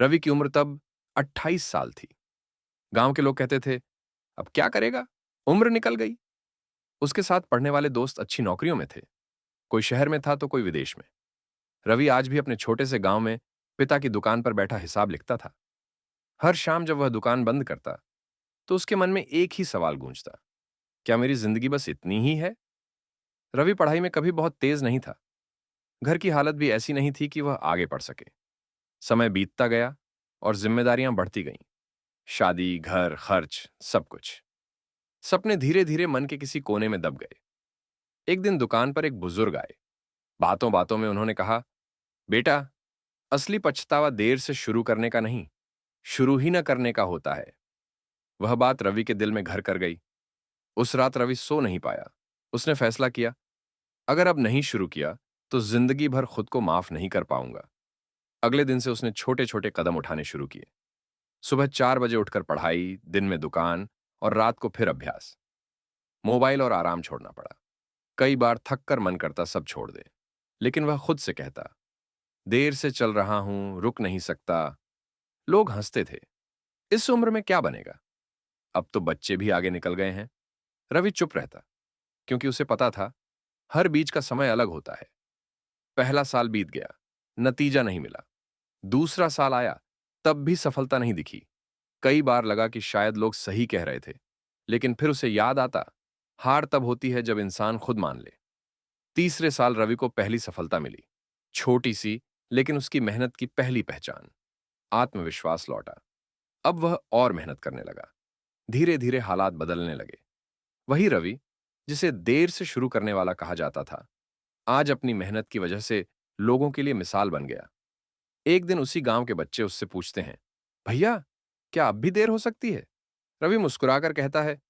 रवि की उम्र तब 28 साल थी। गांव के लोग कहते थे, अब क्या करेगा, उम्र निकल गई। उसके साथ पढ़ने वाले दोस्त अच्छी नौकरियों में थे। कोई शहर में था तो कोई विदेश में। रवि आज भी अपने छोटे से गांव में पिता की दुकान पर बैठा हिसाब लिखता था। हर शाम जब वह दुकान बंद करता तो उसके मन में एक ही सवाल गूंजता, क्या मेरी जिंदगी बस इतनी ही है? रवि पढ़ाई में कभी बहुत तेज नहीं था। घर की हालत भी ऐसी नहीं थी कि वह आगे पढ़ सके। समय बीतता गया और जिम्मेदारियां बढ़ती गईं। शादी, घर, खर्च, सब कुछ। सपने धीरे धीरे मन के किसी कोने में दब गए। एक दिन दुकान पर एक बुजुर्ग आए। बातों बातों में उन्होंने कहा, बेटा, असली पछतावा देर से शुरू करने का नहीं, शुरू ही न करने का होता है। वह बात रवि के दिल में घर कर गई। उस रात रवि सो नहीं पाया। उसने फैसला किया, अगर अब नहीं शुरू किया तो जिंदगी भर खुद को माफ नहीं कर पाऊंगा। अगले दिन से उसने छोटे छोटे कदम उठाने शुरू किए। सुबह 4 बजे उठकर पढ़ाई, दिन में दुकान और रात को फिर अभ्यास। मोबाइल और आराम छोड़ना पड़ा। कई बार थक कर मन करता सब छोड़ दे, लेकिन वह खुद से कहता, देर से चल रहा हूं, रुक नहीं सकता। लोग हंसते थे, इस उम्र में क्या बनेगा? अब तो बच्चे भी आगे निकल गए हैं। रवि चुप रहता, क्योंकि उसे पता था हर बीच का समय अलग होता है। पहला साल बीत गया, नतीजा नहीं मिला। दूसरा साल आया, तब भी सफलता नहीं दिखी। कई बार लगा कि शायद लोग सही कह रहे थे, लेकिन फिर उसे याद आता, हार तब होती है जब इंसान खुद मान ले। तीसरे साल रवि को पहली सफलता मिली। छोटी सी, लेकिन उसकी मेहनत की पहली पहचान। आत्मविश्वास लौटा। अब वह और मेहनत करने लगा। धीरे धीरे हालात बदलने लगे। वही रवि, जिसे देर से शुरू करने वाला कहा जाता था, आज अपनी मेहनत की वजह से लोगों के लिए मिसाल बन गया। एक दिन उसी गांव के बच्चे उससे पूछते हैं, भैया, क्या अब भी देर हो सकती है? रवि मुस्कुराकर कहता है,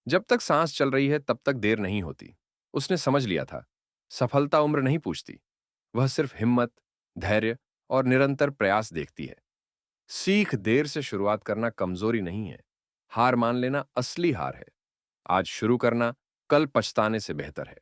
जब तक सांस चल रही है तब तक देर नहीं होती। उसने समझ लिया था, सफलता उम्र नहीं पूछती। वह सिर्फ हिम्मत, धैर्य और निरंतर प्रयास देखती है। सीख देर से शुरुआत करना कमजोरी नहीं है, हार मान लेना असली हार है। आज शुरू करना कल पछताने से बेहतर है।